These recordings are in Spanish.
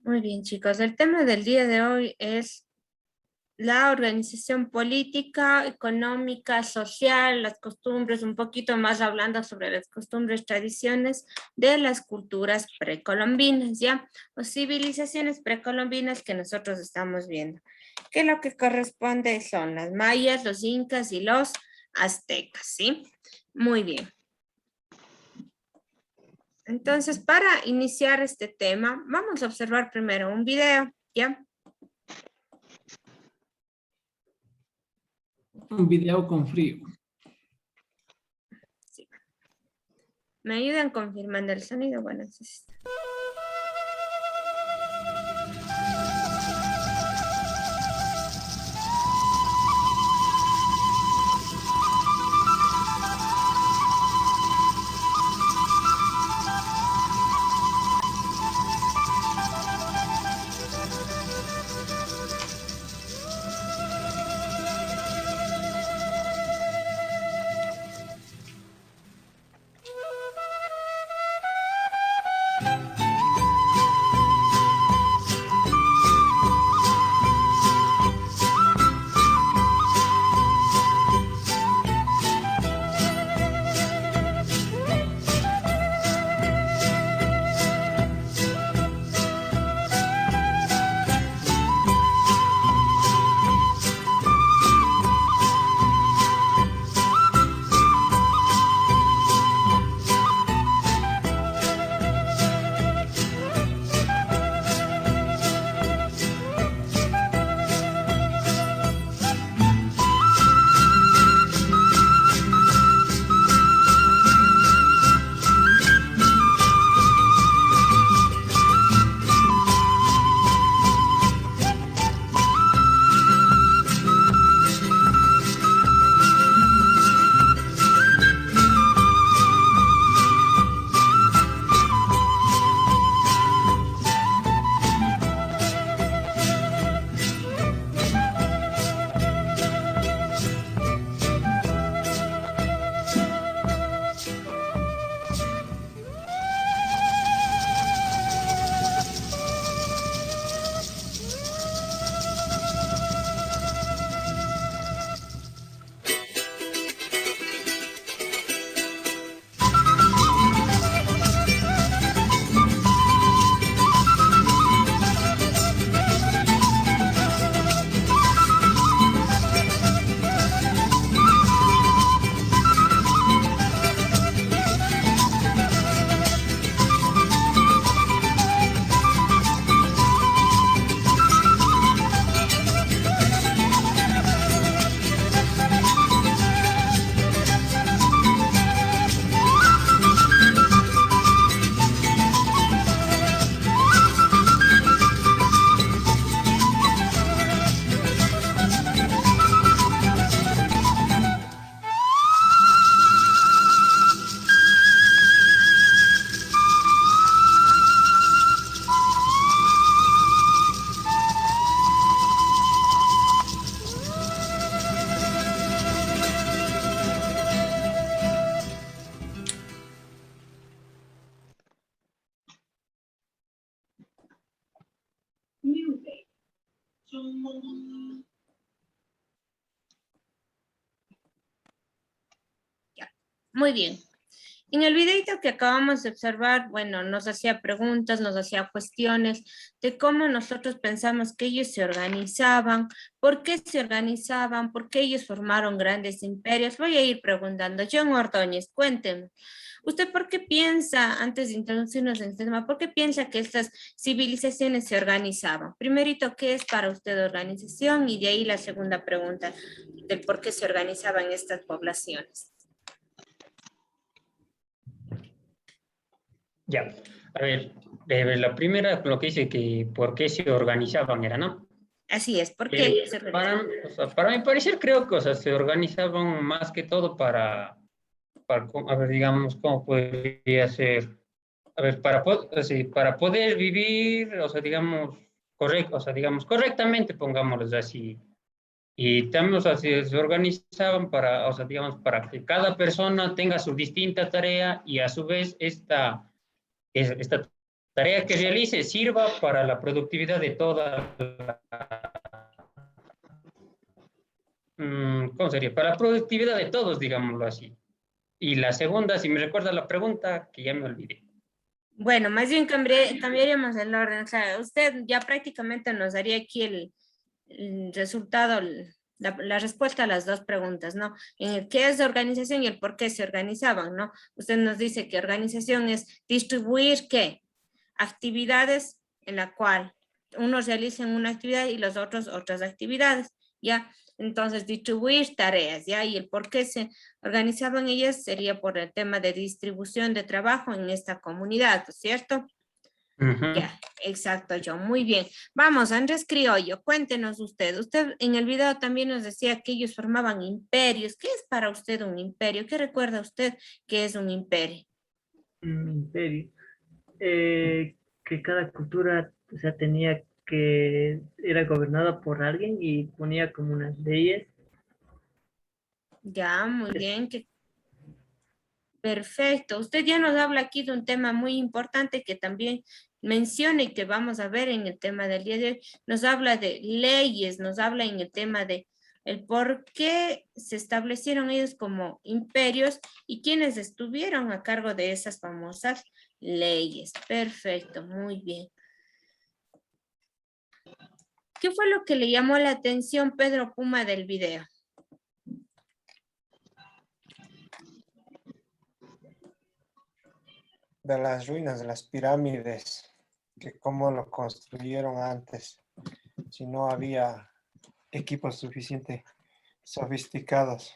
Muy bien, chicos. El tema del día de hoy es la organización política, económica, social, las costumbres, un poquito más hablando sobre las costumbres, tradiciones de las culturas precolombinas, ¿ya? O civilizaciones precolombinas que nosotros estamos viendo. Que lo que corresponde son las mayas, los incas y los aztecas, ¿sí? Muy bien. Entonces, para iniciar este tema, vamos a observar primero un video, ¿ya? Un video con frío. Sí. ¿Me ayudan confirmando el sonido? Bueno, entonces. Ya. Muy bien. En el videito que acabamos de observar, bueno, nos hacía preguntas, nos hacía cuestiones de cómo nosotros pensamos que ellos se organizaban, por qué se organizaban, por qué ellos formaron grandes imperios. Voy a ir preguntando. John Ordóñez, cuénteme. ¿Usted por qué piensa, antes de introducirnos en este tema, por qué piensa que estas civilizaciones se organizaban? Primerito, ¿qué es para usted organización? Y de ahí la segunda pregunta, del por qué se organizaban estas poblaciones. Ya, a ver, la primera, lo que dice que por qué se organizaban era, ¿no? Así es, ¿por qué se organizaban? O sea, para mi parecer creo que, o sea, se organizaban más que todo a ver, digamos, ¿cómo podría ser? A ver, para poder vivir, o sea, digamos, correctamente, pongámoslo así. Y también, o sea, se organizaban para, o sea, digamos, para que cada persona tenga su distinta tarea y a su vez esta tarea que realice sirva para la productividad de toda la... ¿Cómo sería? Para la productividad de todos, digámoslo así. Y la segunda, si me recuerda la pregunta, que ya me olvidé. Bueno, más bien cambiaríamos el orden. O sea, usted ya prácticamente nos daría aquí el resultado, la respuesta a las dos preguntas, ¿no? En el qué es organización y el por qué se organizaban, ¿no? Usted nos dice que organización es distribuir qué, actividades en la cual unos realicen una actividad y los otros otras actividades, ¿ya? Entonces, distribuir tareas, ¿ya? Y el por qué se organizaban ellas sería por el tema de distribución de trabajo en esta comunidad, ¿cierto? Ya, exacto, John. Muy bien. Vamos, Andrés Criollo, cuéntenos usted. Usted en el video también nos decía que ellos formaban imperios. ¿Qué es para usted un imperio? ¿Qué recuerda usted que es un imperio? Un imperio. Que cada cultura, o sea, tenía que, era gobernada por alguien y ponía como unas leyes. Ya, muy bien. Perfecto. Usted ya nos habla aquí de un tema muy importante que también menciona y que vamos a ver en el tema del día de hoy. Nos habla de leyes, nos habla en el tema de el por qué se establecieron ellos como imperios y quiénes estuvieron a cargo de esas famosas leyes. Perfecto, muy bien. ¿Qué fue lo que le llamó la atención Pedro Puma del video? De las ruinas de las pirámides, que cómo lo construyeron antes, si no había equipos suficiente sofisticados.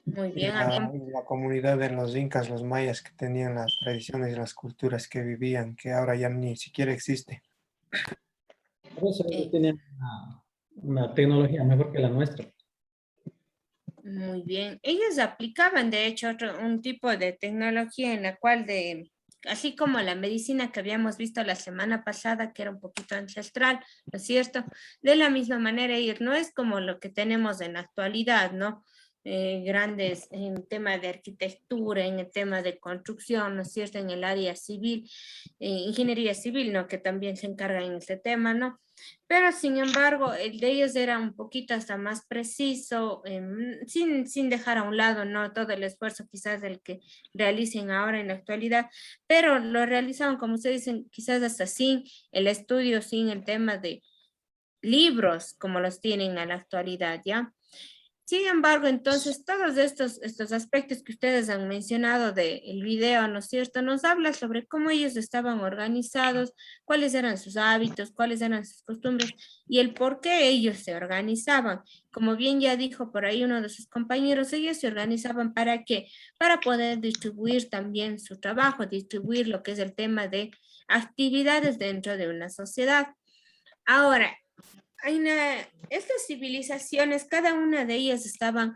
Muy Y bien, la comunidad de los incas, los mayas, que tenían las tradiciones y las culturas que vivían, que ahora ya ni siquiera existe. Por eso ellos tenían una tecnología mejor que la nuestra. Muy bien. Ellos aplicaban, de hecho, un tipo de tecnología en la cual así como la medicina que habíamos visto la semana pasada, que era un poquito ancestral, ¿no es cierto? De la misma manera, ir no es como lo que tenemos en la actualidad, ¿no? Grandes en tema de arquitectura, en el tema de construcción, ¿no es cierto? En el área civil, ingeniería civil, ¿no? Que también se encarga en este tema, ¿no? Pero sin embargo, el de ellos era un poquito hasta más preciso, sin dejar a un lado, ¿no? Todo el esfuerzo quizás del que realicen ahora en la actualidad, pero lo realizaban, como ustedes dicen, quizás hasta sin el estudio, sin el tema de libros como los tienen en la actualidad, ¿ya? Sin embargo, entonces, todos estos aspectos que ustedes han mencionado del video, ¿no es cierto?, nos habla sobre cómo ellos estaban organizados, cuáles eran sus hábitos, cuáles eran sus costumbres y el por qué ellos se organizaban. Como bien ya dijo por ahí uno de sus compañeros, ellos se organizaban ¿para qué? Para poder distribuir también su trabajo, distribuir lo que es el tema de actividades dentro de una sociedad. Ahora, estas civilizaciones, cada una de ellas estaban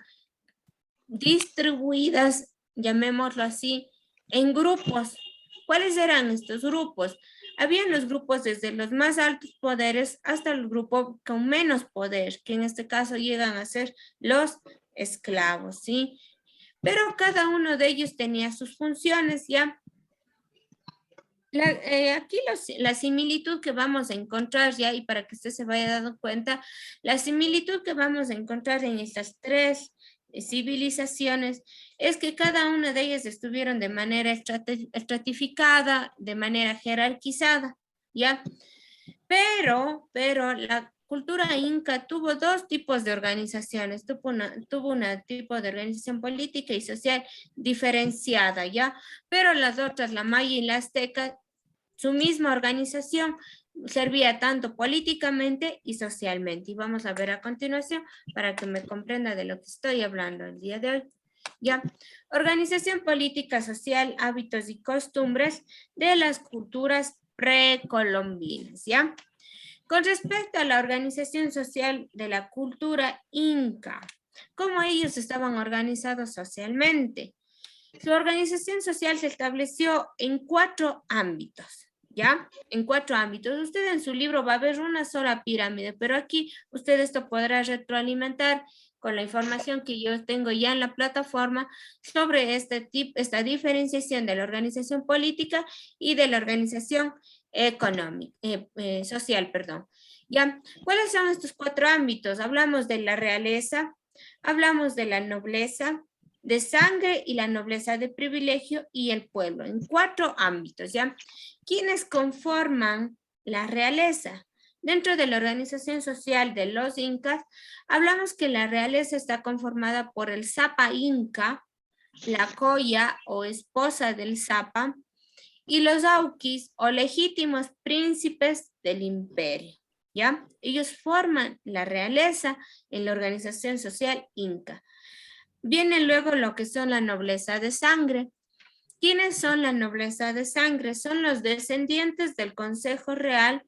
distribuidas, llamémoslo así, en grupos. ¿Cuáles eran estos grupos? Habían los grupos desde los más altos poderes hasta el grupo con menos poder, que en este caso llegan a ser los esclavos, ¿sí? Pero cada uno de ellos tenía sus funciones, ¿ya? Aquí la similitud que vamos a encontrar ya, y para que usted se vaya dando cuenta, la similitud que vamos a encontrar en estas tres civilizaciones es que cada una de ellas estuvieron de manera estratificada, de manera jerarquizada, ¿ya? Pero la cultura inca tuvo dos tipos de organizaciones, tuvo una tipo de organización política y social diferenciada, ¿ya? Pero las otras, la maya y la azteca, su misma organización servía tanto políticamente y socialmente. Y vamos a ver a continuación para que me comprenda de lo que estoy hablando el día de hoy. Ya, organización política, social, hábitos y costumbres de las culturas precolombinas, ¿ya? Con respecto a la organización social de la cultura inca, ¿cómo ellos estaban organizados socialmente? Su organización social se estableció en 4 ámbitos, ¿ya? En 4 ámbitos. Usted en su libro va a ver una sola pirámide, pero aquí usted esto podrá retroalimentar con la información que yo tengo ya en la plataforma sobre esta diferenciación de la organización política y de la organización económica, social, perdón. ¿Ya? ¿Cuáles son estos 4 ámbitos? Hablamos de la realeza, hablamos de la nobleza de sangre y la nobleza de privilegio y el pueblo, en 4 ámbitos, ¿ya? ¿Quiénes conforman la realeza? Dentro de la organización social de los incas, hablamos que la realeza está conformada por el Zapa Inca, la Coya o esposa del Zapa, y los Auquis o legítimos príncipes del imperio, ¿ya? Ellos forman la realeza en la organización social inca. Viene luego lo que son la nobleza de sangre. ¿Quiénes son la nobleza de sangre? Son los descendientes del Consejo Real,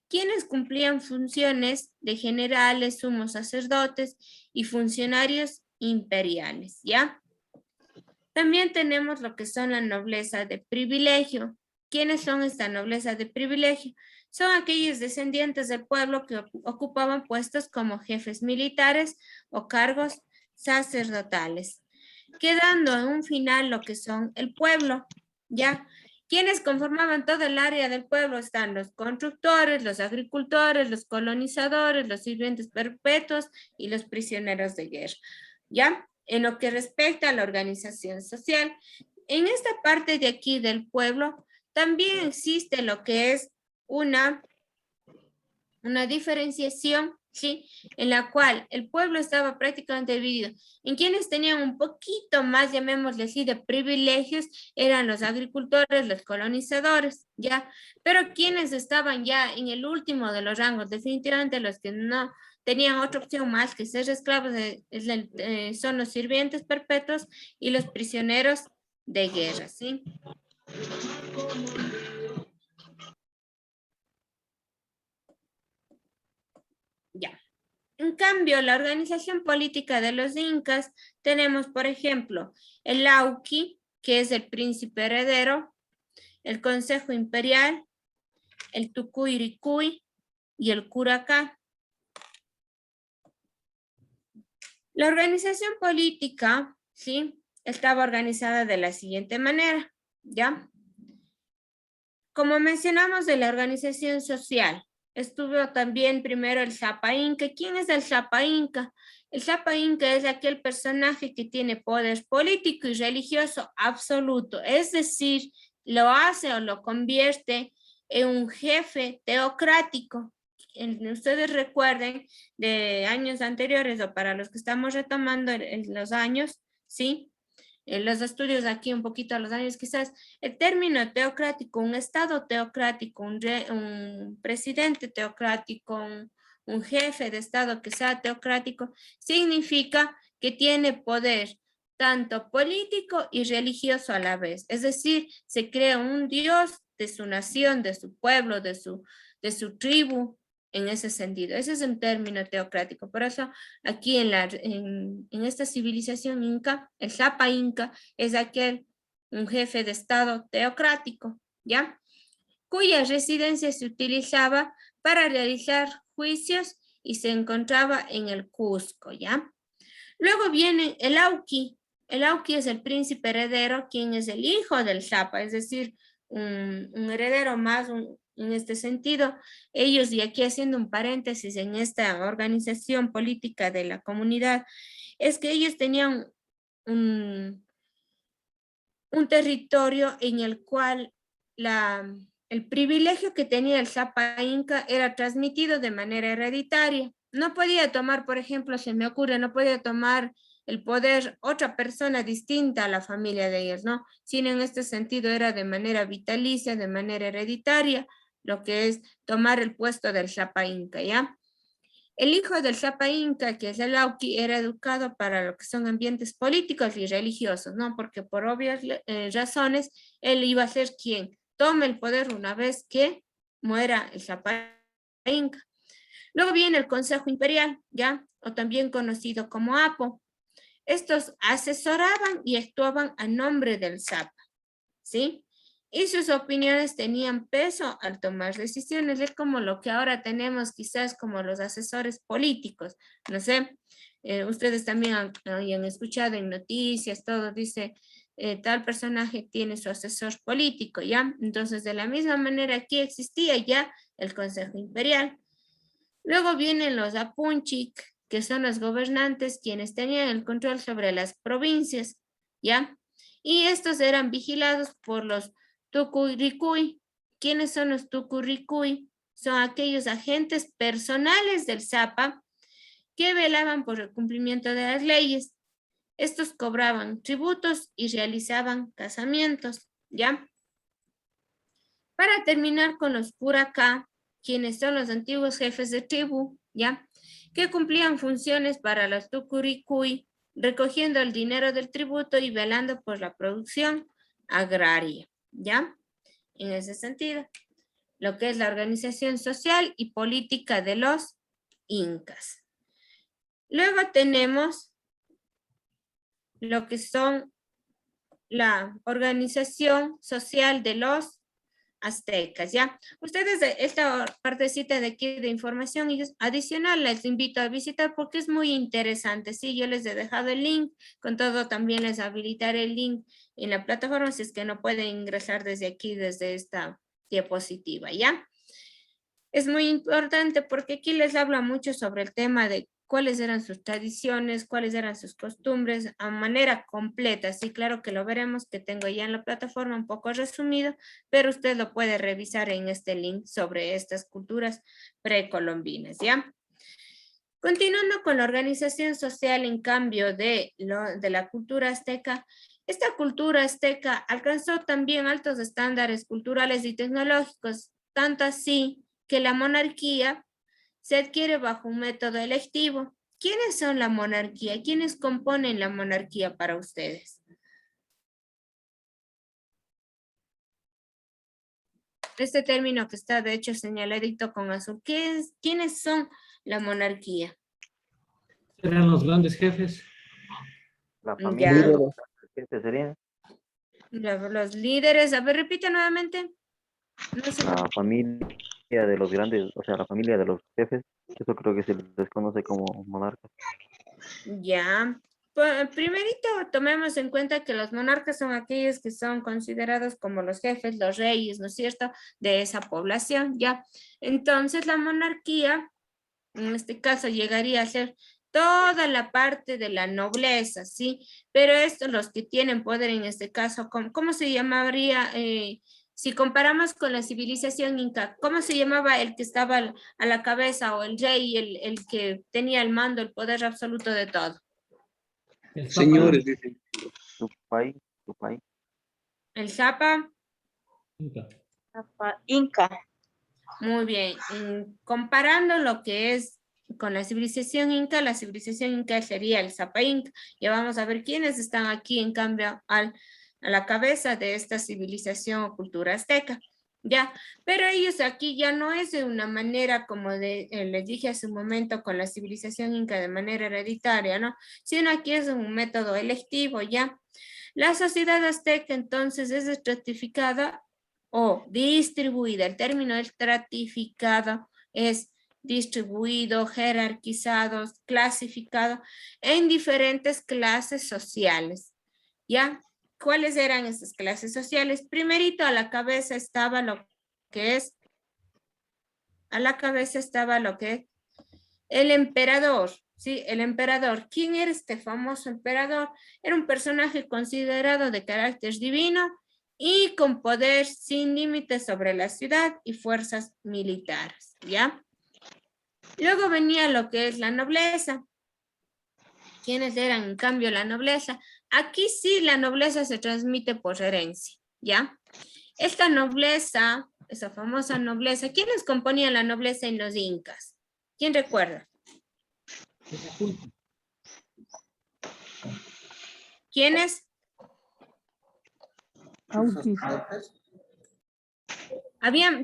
quienes cumplían funciones de generales, sumos sacerdotes y funcionarios imperiales, ¿ya? También tenemos lo que son la nobleza de privilegio. ¿Quiénes son esta nobleza de privilegio? Son aquellos descendientes del pueblo que ocupaban puestos como jefes militares o cargos sacerdotales, quedando en un final lo que son el pueblo, ¿ya? Quienes conformaban todo el área del pueblo están los constructores, los agricultores, los colonizadores, los sirvientes perpetuos y los prisioneros de guerra, ¿ya? En lo que respecta a la organización social, en esta parte de aquí del pueblo también existe lo que es una diferenciación, ¿sí? En la cual el pueblo estaba prácticamente dividido. En quienes tenían un poquito más, llamémosle así, de privilegios, eran los agricultores, los colonizadores, ¿ya? Pero quienes estaban ya en el último de los rangos, definitivamente los que no tenían otra opción más que ser esclavos, son los sirvientes perpetuos y los prisioneros de guerra, ¿sí? Ya. En cambio, la organización política de los incas, tenemos, por ejemplo, el Auqui, que es el príncipe heredero, el Consejo Imperial, el Tucuy y el Curacá. La organización política, ¿sí? Estaba organizada de la siguiente manera, ¿ya? Como mencionamos de la organización social, estuvo también primero el Zapa Inca. ¿Quién es el Zapa Inca? El Zapa Inca es aquel personaje que tiene poder político y religioso absoluto, es decir, lo hace o lo convierte en un jefe teocrático. Ustedes recuerden de años anteriores o para los que estamos retomando los años, ¿sí? Los estudios aquí un poquito a los años quizás, el término teocrático, un estado teocrático, un presidente teocrático, un jefe de estado que sea teocrático, significa que tiene poder tanto político y religioso a la vez. Es decir, se crea un dios de su nación, de su pueblo, de su tribu, en ese sentido. Ese es un término teocrático. Por eso aquí en esta civilización inca, el Zapa Inca es un jefe de estado teocrático, ¿ya? Cuya residencia se utilizaba para realizar juicios y se encontraba en el Cusco, ¿ya? Luego viene el Auqui. El Auqui es el príncipe heredero, quien es el hijo del Zapa, es decir, un heredero más, en este sentido, ellos, y aquí haciendo un paréntesis en esta organización política de la comunidad, es que ellos tenían un territorio en el cual el privilegio que tenía el Zapa Inca era transmitido de manera hereditaria. No podía tomar, por ejemplo, se me ocurre, no podía tomar el poder otra persona distinta a la familia de ellos, ¿no? Sino en este sentido era de manera vitalicia, de manera hereditaria, lo que es tomar el puesto del Zapa Inca, ¿ya? El hijo del Zapa Inca, que es el Auqui, era educado para lo que son ambientes políticos y religiosos, ¿no? Porque por obvias razones, él iba a ser quien tome el poder una vez que muera el Zapa Inca. Luego viene el Consejo Imperial, ¿ya? O también conocido como APO. Estos asesoraban y actuaban a nombre del Zapa, ¿sí? y sus opiniones tenían peso al tomar decisiones. Es como lo que ahora tenemos quizás como los asesores políticos. No sé, ustedes también han escuchado en noticias, todo dice, tal personaje tiene su asesor político, ¿ya? Entonces, de la misma manera aquí existía ya el Consejo Imperial. Luego vienen los Apunchik, que son los gobernantes quienes tenían el control sobre las provincias, ¿ya? Y estos eran vigilados por los Tukurikuy. ¿Quiénes son los Tukurikuy? Son aquellos agentes personales del Zapa que velaban por el cumplimiento de las leyes. Estos cobraban tributos y realizaban casamientos, ¿ya? Para terminar con los Puraka, quienes son los antiguos jefes de tribu, ¿ya? Que cumplían funciones para los Tukurikuy, recogiendo el dinero del tributo y velando por la producción agraria, ¿ya? En ese sentido, lo que es la organización social y política de los incas. Luego tenemos lo que son la organización social de los aztecas, ¿ya? Ustedes esta partecita de aquí de información adicional les invito a visitar porque es muy interesante, ¿sí? Yo les he dejado el link, con todo también les habilitaré el link en la plataforma si es que no pueden ingresar desde aquí, desde esta diapositiva, ¿ya? Es muy importante porque aquí les habla mucho sobre el tema de cuáles eran sus tradiciones, cuáles eran sus costumbres, a manera completa. Sí, claro que lo veremos, que tengo ya en la plataforma un poco resumido, pero usted lo puede revisar en este link sobre estas culturas precolombinas, ¿ya? Continuando con la organización social en cambio de la cultura azteca, esta cultura azteca alcanzó también altos estándares culturales y tecnológicos, tanto así que la monarquía se adquiere bajo un método electivo. ¿Quiénes son la monarquía? ¿Quiénes componen la monarquía para ustedes? Este término que está de hecho señaladito con azul, ¿quiénes son la monarquía? Serán los grandes jefes. La familia, ¿qué sería? Los líderes, a ver, repite nuevamente. No sé. La familia de los grandes, o sea, la familia de los jefes, eso creo que se les conoce como monarcas. Ya. Pues, primerito, tomemos en cuenta que los monarcas son aquellos que son considerados como los jefes, los reyes, ¿no es cierto?, de esa población, ¿ya? Entonces, la monarquía, en este caso, llegaría a ser toda la parte de la nobleza, ¿sí? Pero estos, los que tienen poder en este caso, ¿cómo se llamaría? Si comparamos con la civilización inca, ¿cómo se llamaba el que estaba a la cabeza o el rey, el que tenía el mando, el poder absoluto de todo? Señores, dicen. Tu país, tu país. El Zapa. Inca. Inca. Muy bien. Comparando lo que es con la civilización inca sería el Zapa Inca. Ya vamos a ver quiénes están aquí en cambio a la cabeza de esta civilización o cultura azteca. Ya, pero ellos aquí ya no es de una manera como les dije hace un momento con la civilización inca de manera hereditaria, ¿no? Sino aquí es un método electivo, ¿ya? La sociedad azteca entonces es estratificada o distribuida. El término estratificado es distribuido, jerarquizado, clasificado en diferentes clases sociales, ¿ya? ¿Cuáles eran estas clases sociales? Primerito a la cabeza estaba lo que es el emperador, ¿sí? El emperador. ¿Quién era este famoso emperador? Era un personaje considerado de carácter divino y con poder sin límites sobre la ciudad y fuerzas militares, ¿ya? Luego venía lo que es la nobleza. ¿Quiénes eran en cambio la nobleza? Aquí sí la nobleza se transmite por herencia, ¿ya? Esta nobleza, esa famosa nobleza, ¿quiénes componían la nobleza en los incas? ¿Quién recuerda? ¿Quiénes?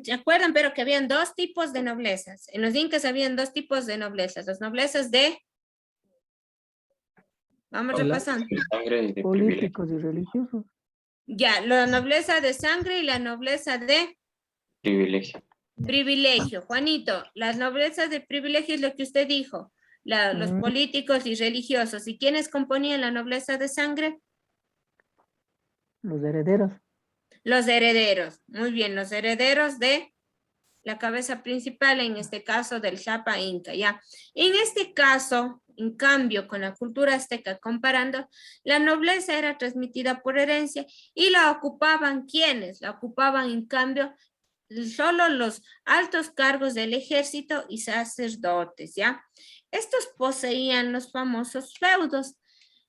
¿Se acuerdan? Pero que habían dos tipos de noblezas. En los incas habían dos tipos de noblezas. Las noblezas de... Vamos repasando. Políticos y religiosos. Ya, la nobleza de sangre y la nobleza de Privilegio. privilegio. Juanito, las noblezas de privilegio es lo que usted dijo, los políticos y religiosos. ¿Y quiénes componían la nobleza de sangre? Los herederos. Los herederos. Muy bien, los herederos de la cabeza principal, en este caso del Xapa Inca, ¿ya? En este caso, en cambio, con la cultura azteca comparando, la nobleza era transmitida por herencia y la ocupaban ¿quiénes? La ocupaban en cambio solo los altos cargos del ejército y sacerdotes, ¿ya? Estos poseían los famosos feudos.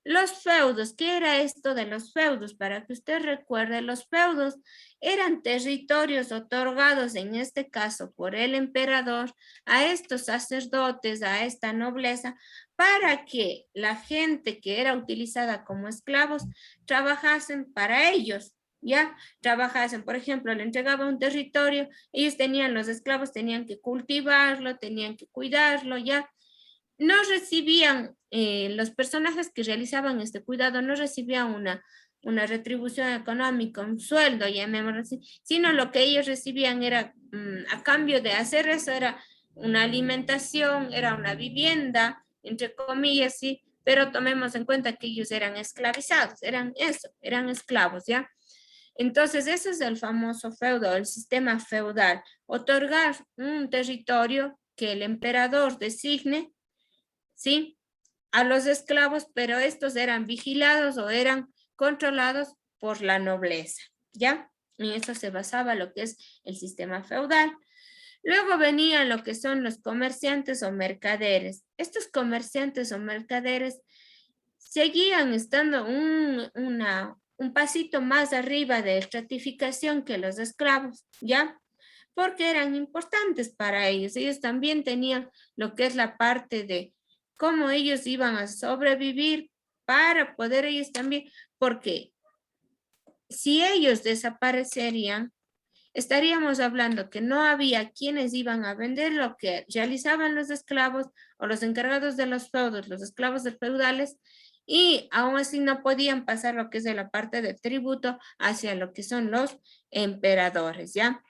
Los feudos, ¿qué era esto de los feudos? Para que usted recuerde, los feudos eran territorios otorgados, en este caso por el emperador, a estos sacerdotes, a esta nobleza, para que la gente que era utilizada como esclavos trabajasen para ellos, ¿ya? Trabajasen, por ejemplo, le entregaba un territorio, ellos tenían, los esclavos tenían que cultivarlo, tenían que cuidarlo, ¿ya? No recibían, los personajes que realizaban este cuidado no recibían una retribución económica, un sueldo, llamémoslo así, sino lo que ellos recibían era, a cambio de hacer eso, era una alimentación, era una vivienda, entre comillas, sí, pero tomemos en cuenta que ellos eran esclavizados, eran eso, eran esclavos, ¿ya? Entonces, ese es el famoso feudo, el sistema feudal, otorgar un territorio que el emperador designe, ¿sí? A los esclavos, pero estos eran vigilados o eran controlados por la nobleza, ¿ya? En eso se basaba lo que es el sistema feudal. Luego venían lo que son los comerciantes o mercaderes. Estos comerciantes o mercaderes seguían estando un pasito más arriba de estratificación que los esclavos, ¿ya? Porque eran importantes para ellos. Ellos también tenían lo que es la parte de cómo ellos iban a sobrevivir para poder ellos también, porque si ellos desaparecerían, estaríamos hablando que no había quienes iban a vender lo que realizaban los esclavos o los encargados de los feudos, los esclavos de feudales, y aún así no podían pasar lo que es de la parte de tributo hacia lo que son los emperadores, ¿ya?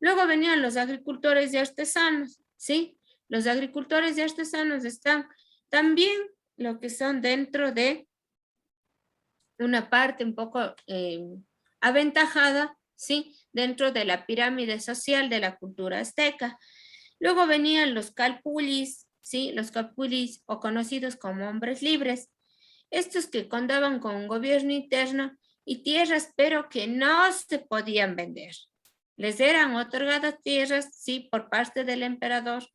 Luego venían los agricultores y artesanos, ¿sí? Los agricultores y artesanos están también lo que son dentro de una parte un poco aventajada, ¿sí? Dentro de la pirámide social de la cultura azteca. Luego venían los calpulis, ¿sí? Los calpulis o conocidos como hombres libres. Estos que contaban con un gobierno interno y tierras, pero que no se podían vender. Les eran otorgadas tierras, sí, por parte del emperador.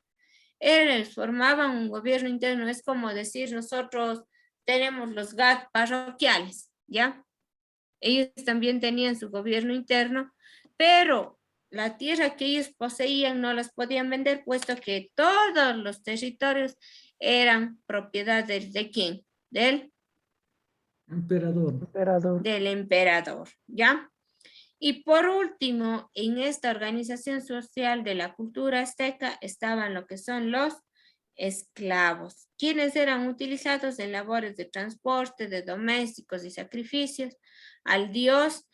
Ellos formaban un gobierno interno, es como decir, nosotros tenemos los GAT parroquiales, ¿ya? Ellos también tenían su gobierno interno, pero la tierra que ellos poseían no las podían vender, puesto que todos los territorios eran propiedad ¿de quién? Del Emperador. Del emperador, ¿ya? Y por último, en esta organización social de la cultura azteca estaban lo que son los esclavos, quienes eran utilizados en labores de transporte, de domésticos y sacrificios al dios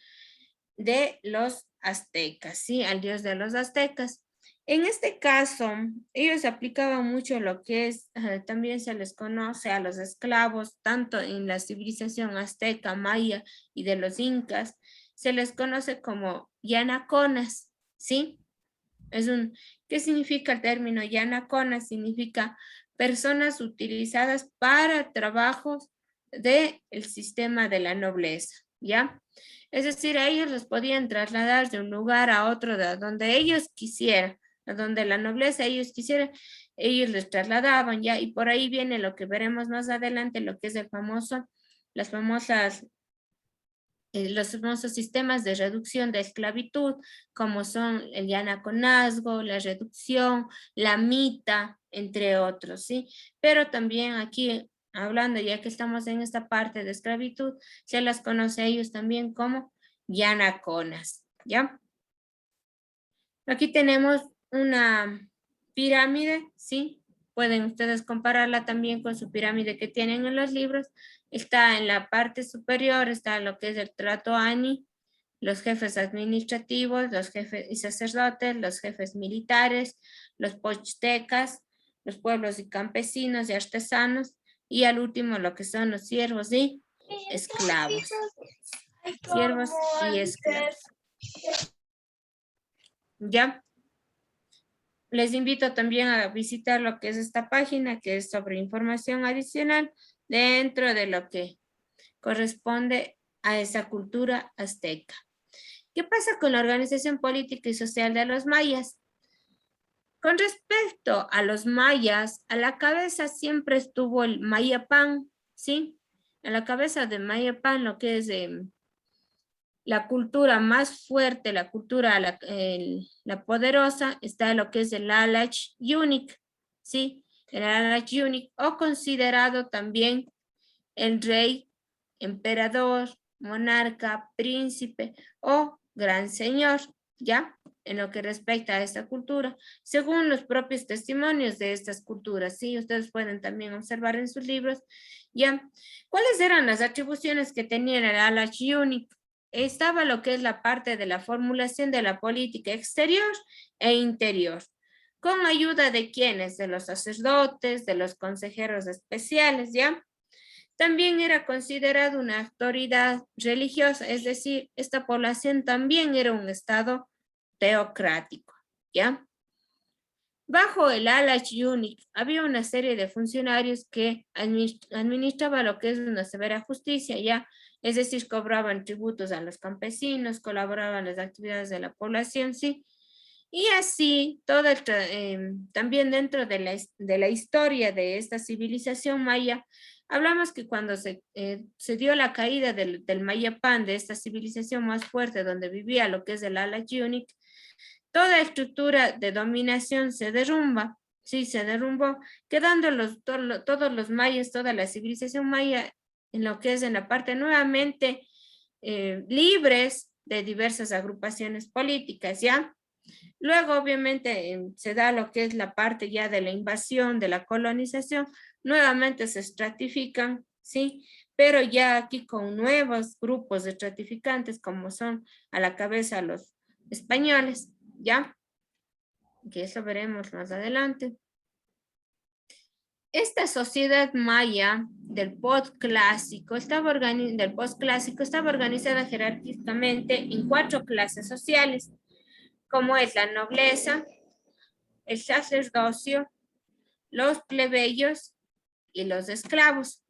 de los aztecas, ¿sí? Al dios de los aztecas. En este caso, ellos aplicaban mucho lo que es, también se les conoce a los esclavos, tanto en la civilización azteca, maya y de los incas, se les conoce como yanaconas, ¿sí? ¿Qué significa el término yanaconas? Significa personas utilizadas para trabajos del sistema de la nobleza, ¿ya? Es decir, a ellos los podían trasladar de un lugar a otro, de donde ellos quisieran, a donde la nobleza ellos quisieran, ellos les trasladaban, ¿ya? Y por ahí viene lo que veremos más adelante, lo que es los famosos sistemas de reducción de esclavitud, como son el yanaconazgo, la reducción, la mita, entre otros, ¿sí? Pero también aquí, hablando ya que estamos en esta parte de esclavitud, se las conoce a ellos también como yanaconas, ¿ya? Aquí tenemos una pirámide, ¿sí? Pueden ustedes compararla también con su pirámide que tienen en los libros, Está en la parte superior, está lo que es el Tlatoani, los jefes administrativos, los jefes y sacerdotes, los jefes militares, los pochtecas, los pueblos y campesinos y artesanos, y al último lo que son los siervos y esclavos. Siervos y esclavos. ¿Ya? Les invito también a visitar lo que es esta página, que es sobre información adicional dentro de lo que corresponde a esa cultura azteca. ¿Qué pasa con la organización política y social de los mayas? Con respecto a los mayas, a la cabeza siempre estuvo el Mayapán, ¿sí? A la cabeza de Mayapán, lo que es la cultura más fuerte, la cultura, la poderosa, está lo que es el Alach Yunik, ¿sí? El Alach Yunik, o considerado también el rey, emperador, monarca, príncipe o gran señor, ¿ya? En lo que respecta a esta cultura, según los propios testimonios de estas culturas, ¿sí? Ustedes pueden también observar en sus libros, ¿ya? ¿Cuáles eran las atribuciones que tenía el Alach Yunik? Estaba lo que es la parte de la formulación de la política exterior e interior. ¿Con ayuda de quiénes? De los sacerdotes, de los consejeros especiales, ¿ya? También era considerado una autoridad religiosa, es decir, esta población también era un estado teocrático, ¿ya? Bajo el Alach Yunik había una serie de funcionarios que administraban lo que es una severa justicia, ¿ya? Es decir, cobraban tributos a los campesinos, colaboraban en las actividades de la población, ¿sí? Y así, también dentro de la historia de esta civilización maya, hablamos que cuando se dio la caída del Mayapán, de esta civilización más fuerte donde vivía lo que es el Alach Yunik, toda estructura de dominación se derrumba, sí, se derrumbó, quedando todos los mayas, toda la civilización maya, en lo que es en la parte nuevamente libres de diversas agrupaciones políticas, ¿ya? Luego, obviamente, se da lo que es la parte ya de la invasión, de la colonización, nuevamente se estratifican, ¿sí? Pero ya aquí con nuevos grupos de estratificantes, como son a la cabeza los españoles, ¿ya? Que eso veremos más adelante. Esta sociedad maya del postclásico estaba organizada jerárquicamente en 4 clases sociales, como es la nobleza, el sacerdocio, los plebeyos y los esclavos.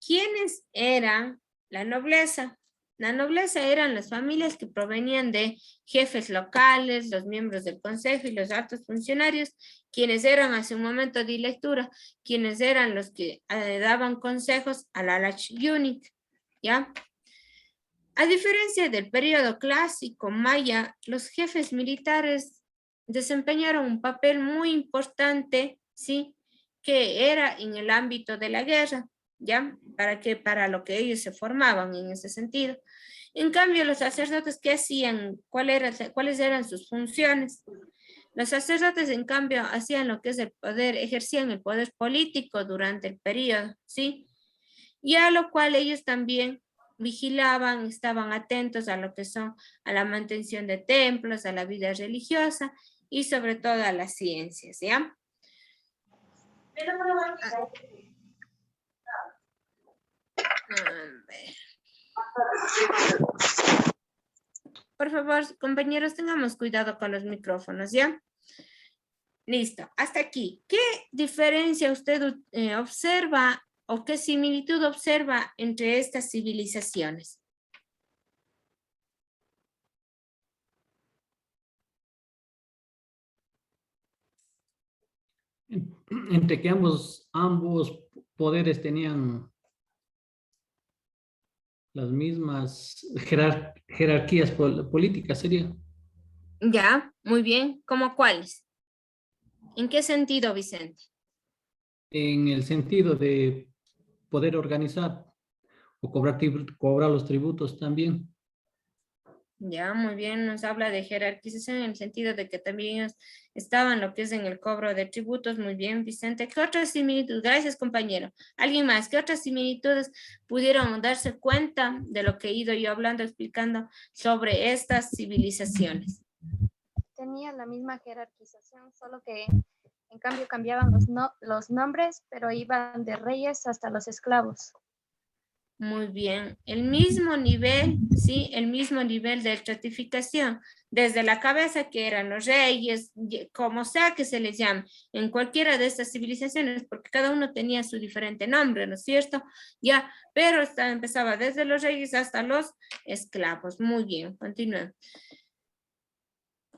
¿Quiénes eran la nobleza? La nobleza eran las familias que provenían de jefes locales, los miembros del consejo y los altos funcionarios, quienes eran hace un momento de lectura, quienes eran los que daban consejos al Alach Yunik, ¿ya? A diferencia del periodo clásico maya, los jefes militares desempeñaron un papel muy importante, ¿sí? Que era en el ámbito de la guerra, ¿ya? Para lo que ellos se formaban en ese sentido. En cambio, los sacerdotes, ¿qué hacían? ¿Cuáles eran sus funciones? Los sacerdotes, en cambio, hacían lo que es el poder, ejercían el poder político durante el periodo, ¿sí? Y a lo cual ellos también vigilaban, estaban atentos a lo que son, a la mantención de templos, a la vida religiosa y sobre todo a las ciencias, ¿ya? Por favor, compañeros, tengamos cuidado con los micrófonos, ¿ya? Listo, hasta aquí. ¿Qué diferencia usted observa o qué similitud observa entre estas civilizaciones? Entre que ambos poderes tenían las mismas jerarquías políticas, sería. Ya, muy bien. ¿Cómo cuáles? ¿En qué sentido, Vicente? En el sentido de poder organizar o cobrar los tributos también. Ya, muy bien, nos habla de jerarquización en el sentido de que también ellos estaban lo que es en el cobro de tributos. Muy bien, Vicente. ¿Qué otras similitudes? Gracias, compañero. ¿Alguien más? ¿Qué otras similitudes pudieron darse cuenta de lo que he ido yo hablando, explicando sobre estas civilizaciones? Tenían la misma jerarquización, solo que en cambio cambiaban los nombres, pero iban de reyes hasta los esclavos. Muy bien, el mismo nivel, sí, el mismo nivel de estratificación, desde la cabeza que eran los reyes, como sea que se les llame, en cualquiera de estas civilizaciones, porque cada uno tenía su diferente nombre, ¿no es cierto? Ya, pero empezaba desde los reyes hasta los esclavos. Muy bien, continúen.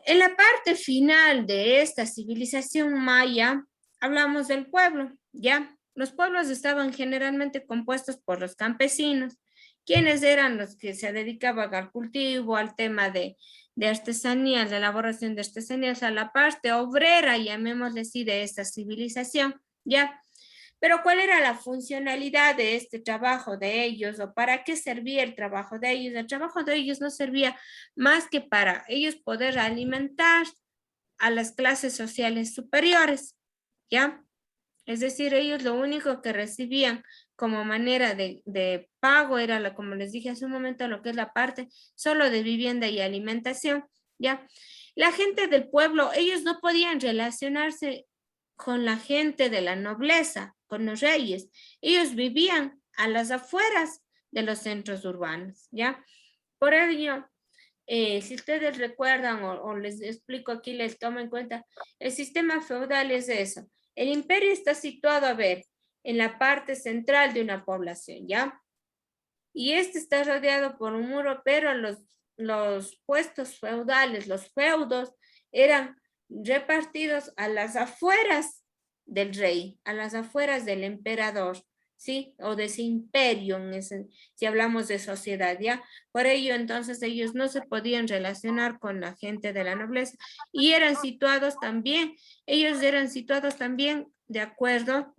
En la parte final de esta civilización maya, hablamos del pueblo, ¿ya? Los pueblos estaban generalmente compuestos por los campesinos, quienes eran los que se dedicaban al cultivo, al tema de artesanías, de elaboración de artesanías, a la parte obrera, llamémosle así, de esta civilización, ¿ya? Pero ¿cuál era la funcionalidad de este trabajo de ellos o para qué servía el trabajo de ellos? El trabajo de ellos no servía más que para ellos poder alimentar a las clases sociales superiores, ¿ya? Es decir, ellos lo único que recibían como manera de pago era, como les dije hace un momento, lo que es la parte solo de vivienda y alimentación, ¿ya? La gente del pueblo, ellos no podían relacionarse con la gente de la nobleza, con los reyes. Ellos vivían a las afueras de los centros urbanos, ¿ya? Por ello, si ustedes recuerdan o les explico aquí, les tomo en cuenta, el sistema feudal es eso. El imperio está situado, a ver, en la parte central de una población, ¿ya? Y este está rodeado por un muro, pero los puestos feudales, los feudos, eran repartidos a las afueras del rey, a las afueras del emperador, ¿sí? O de ese imperio, si hablamos de sociedad, ¿ya? Por ello, entonces, ellos no se podían relacionar con la gente de la nobleza y eran situados también, ellos eran situados también de acuerdo.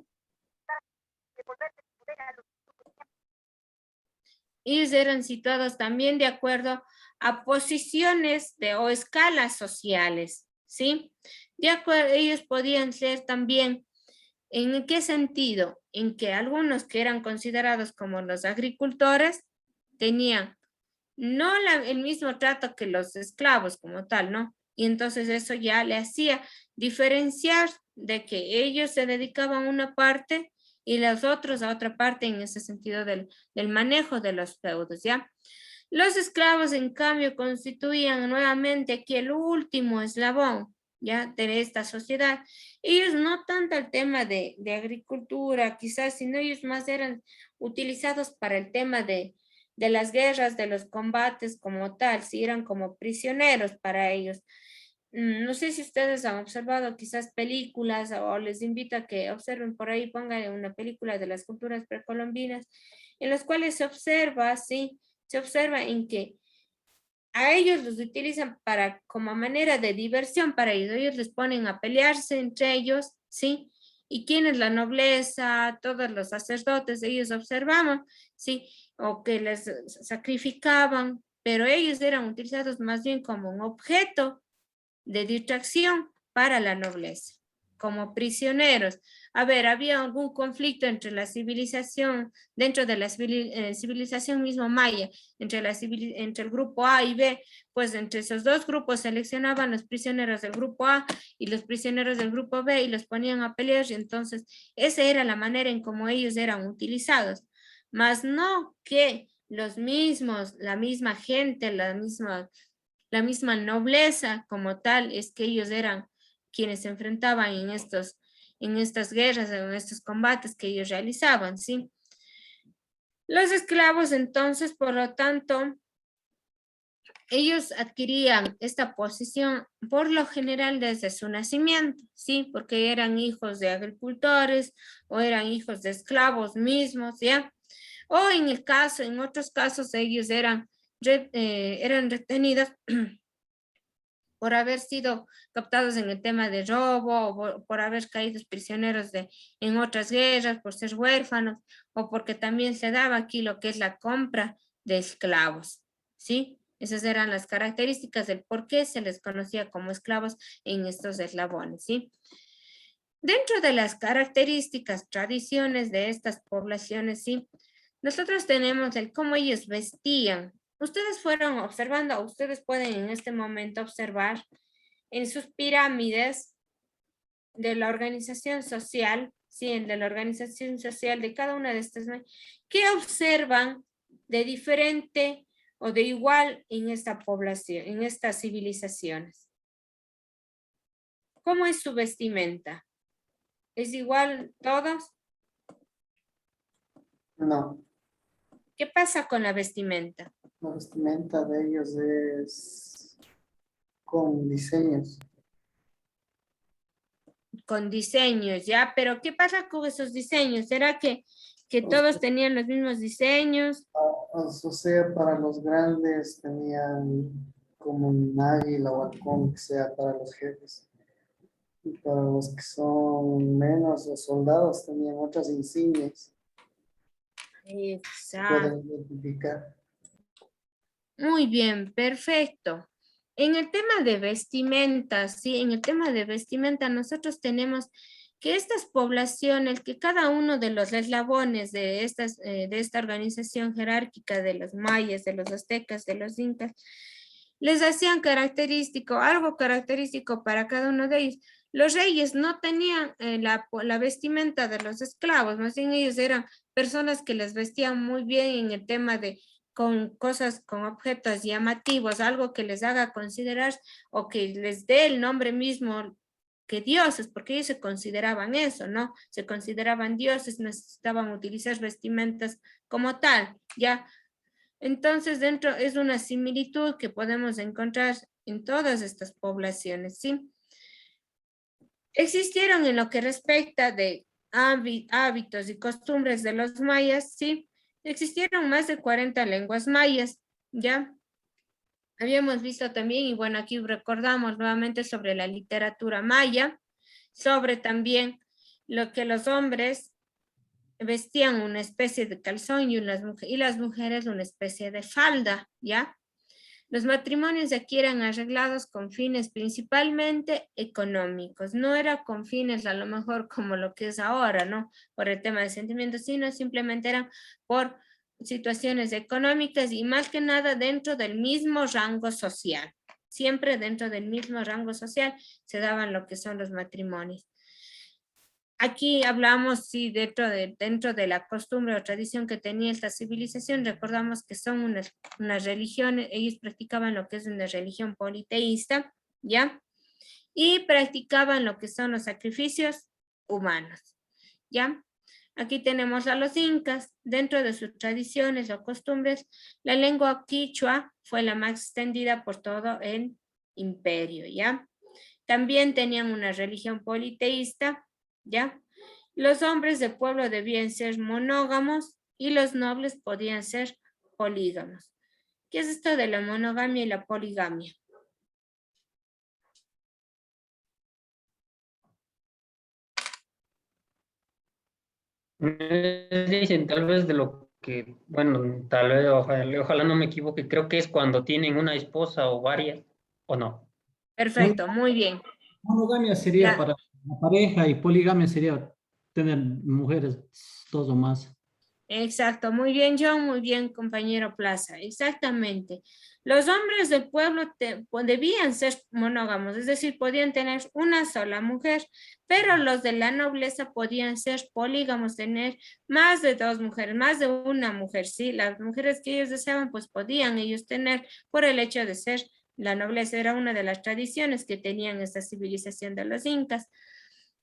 Ellos eran situados también de acuerdo a posiciones o escalas sociales, ¿sí? De acuerdo, ellos podían ser también, ¿en qué sentido? En que algunos que eran considerados como los agricultores tenían no el mismo trato que los esclavos como tal, ¿no? Y entonces eso ya le hacía diferenciar de que ellos se dedicaban a una parte y los otros a otra parte en ese sentido del manejo de los feudos, ¿ya? Los esclavos, en cambio, constituían nuevamente aquí el último eslabón, ¿ya? De esta sociedad. Ellos no tanto el tema de agricultura, quizás, sino ellos más eran utilizados para el tema de las guerras, de los combates como tal, si eran como prisioneros para ellos. No sé si ustedes han observado quizás películas o les invito a que observen por ahí, pongan una película de las culturas precolombinas, en las cuales se observa, sí, se observa en que a ellos los utilizan para, como manera de diversión para ellos les ponen a pelearse entre ellos, ¿sí? Y quienes la nobleza, todos los sacerdotes, ellos observaban, ¿sí? O que les sacrificaban, pero ellos eran utilizados más bien como un objeto de distracción para la nobleza, como prisioneros. A ver, había algún conflicto entre la civilización, dentro de la civilización mismo maya, entre el grupo A y B, pues entre esos dos grupos seleccionaban los prisioneros del grupo A y los prisioneros del grupo B y los ponían a pelear, y entonces esa era la manera en cómo ellos eran utilizados, más no que los mismos, la misma gente, la misma nobleza como tal, es que ellos eran quienes se enfrentaban en estas guerras, en estos combates que ellos realizaban, ¿sí? Los esclavos, entonces, por lo tanto, ellos adquirían esta posición por lo general desde su nacimiento, ¿sí? Porque eran hijos de agricultores o eran hijos de esclavos mismos, ¿ya? O en otros casos, ellos eran retenidos por haber sido captados en el tema de robo, o por haber caído prisioneros en otras guerras, por ser huérfanos, o porque también se daba aquí lo que es la compra de esclavos, ¿sí? Esas eran las características del por qué se les conocía como esclavos en estos eslabones, ¿sí? Dentro de las características, tradiciones de estas poblaciones, ¿sí? Nosotros tenemos el cómo ellos vestían. Ustedes fueron observando, ustedes pueden en este momento observar en sus pirámides de la organización social, ¿sí? De la organización social de cada una de estas, ¿qué observan de diferente o de igual en esta población, en estas civilizaciones? ¿Cómo es su vestimenta? ¿Es igual todos? No, ¿Qué pasa con la vestimenta? la vestimenta de ellos es con diseños. Con diseños, ¿ya? Pero ¿qué pasa con esos diseños? ¿Será que todos tenían los mismos diseños? O sea, para los grandes tenían como un águila o halcón, que sea para los jefes. Y para los que son menos, los soldados tenían otras insignias que Exacto. pueden identificar. Muy bien, perfecto. En el tema de vestimenta, sí, en el tema de vestimenta nosotros tenemos que estas poblaciones, que cada uno de los eslabones de esta organización jerárquica de los mayas, de los aztecas, de los incas, les hacían algo característico para cada uno de ellos. Los reyes no tenían la vestimenta de los esclavos, más bien ellos eran personas que les vestían muy bien en el tema de con cosas, con objetos llamativos, algo que les haga considerar o que les dé el nombre mismo que dioses, porque ellos se consideraban eso, ¿no? Se consideraban dioses, necesitaban utilizar vestimentas como tal, ¿ya? Entonces, dentro es una similitud que podemos encontrar en todas estas poblaciones, ¿sí? Existieron en lo que respecta de hábitos y costumbres de los mayas, ¿sí? Existieron más de 40 lenguas mayas, ¿ya? Habíamos visto también, y bueno, aquí recordamos nuevamente sobre la literatura maya, sobre también lo que los hombres vestían una especie de calzón y las mujeres una especie de falda, ¿ya? Los matrimonios aquí eran arreglados con fines principalmente económicos, no era con fines a lo mejor como lo que es ahora, ¿no? Por el tema de sentimientos, sino simplemente eran por situaciones económicas y más que nada dentro del mismo rango social. Siempre dentro del mismo rango social se daban lo que son los matrimonios. Aquí hablamos, sí, dentro de la costumbre o tradición que tenía esta civilización, recordamos que son unas religiones, ellos practicaban lo que es una religión politeísta, ¿ya? Y practicaban lo que son los sacrificios humanos, ¿ya? Aquí tenemos a los incas, dentro de sus tradiciones o costumbres, la lengua quichua fue la más extendida por todo el imperio, ¿ya? También tenían una religión politeísta, ¿ya? Los hombres del pueblo debían ser monógamos y los nobles podían ser polígamos. ¿Qué es esto de la monogamia y la poligamia? Dicen tal vez de lo que, bueno, tal vez, ojalá no me equivoque, creo que es cuando tienen una esposa o varias, ¿o no? Perfecto, muy bien. Monogamia sería para la pareja y poligamia sería tener mujeres dos o más. Exacto, muy bien, John, muy bien, compañero Plaza, exactamente. Los hombres del pueblo debían ser monógamos, es decir, podían tener una sola mujer, pero los de la nobleza podían ser polígamos, tener más de dos mujeres, más de una mujer, sí, las mujeres que ellos deseaban, pues podían ellos tener por el hecho de ser la nobleza, era una de las tradiciones que tenían esta civilización de los incas.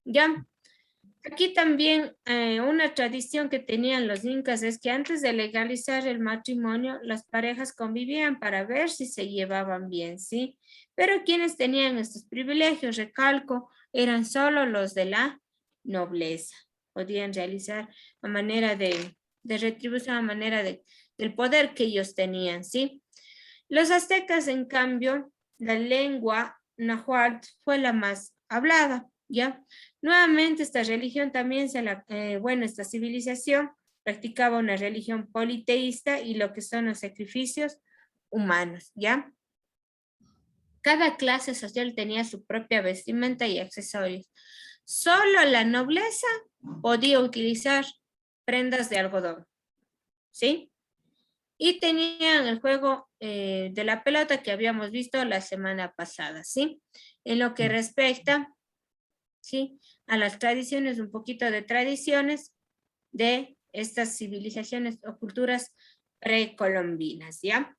Ya. Aquí también una tradición que tenían los incas es que antes de legalizar el matrimonio, las parejas convivían para ver si se llevaban bien, ¿sí? Pero quienes tenían estos privilegios, recalco, eran solo los de la nobleza. Podían realizar a manera de retribución, a manera del poder que ellos tenían, ¿sí? Los aztecas, en cambio, la lengua náhuatl fue la más hablada, ¿ya? Nuevamente esta religión también esta civilización practicaba una religión politeísta y lo que son los sacrificios humanos, ¿ya? Cada clase social tenía su propia vestimenta y accesorios. Solo la nobleza podía utilizar prendas de algodón, ¿sí? Y tenían el juego de la pelota que habíamos visto la semana pasada, ¿sí? En lo que respecta, ¿sí? A las tradiciones, un poquito de tradiciones de estas civilizaciones o culturas precolombinas, ¿ya?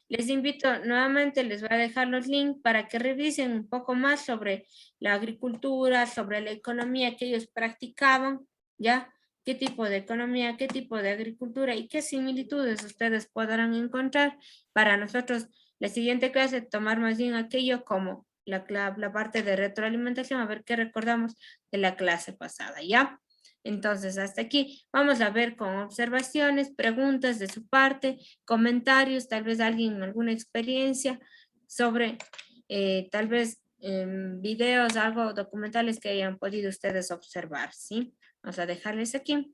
Les invito nuevamente, les voy a dejar los links para que revisen un poco más sobre la agricultura, sobre la economía que ellos practicaban, ¿ya? Qué tipo de economía, qué tipo de agricultura y qué similitudes ustedes podrán encontrar para nosotros la siguiente clase tomar más bien aquello como la parte de retroalimentación, a ver qué recordamos de la clase pasada, ¿ya? Entonces, hasta aquí vamos a ver con observaciones, preguntas de su parte, comentarios, tal vez alguien alguna experiencia sobre tal vez videos, algo documentales que hayan podido ustedes observar, ¿sí? Vamos a dejarles aquí.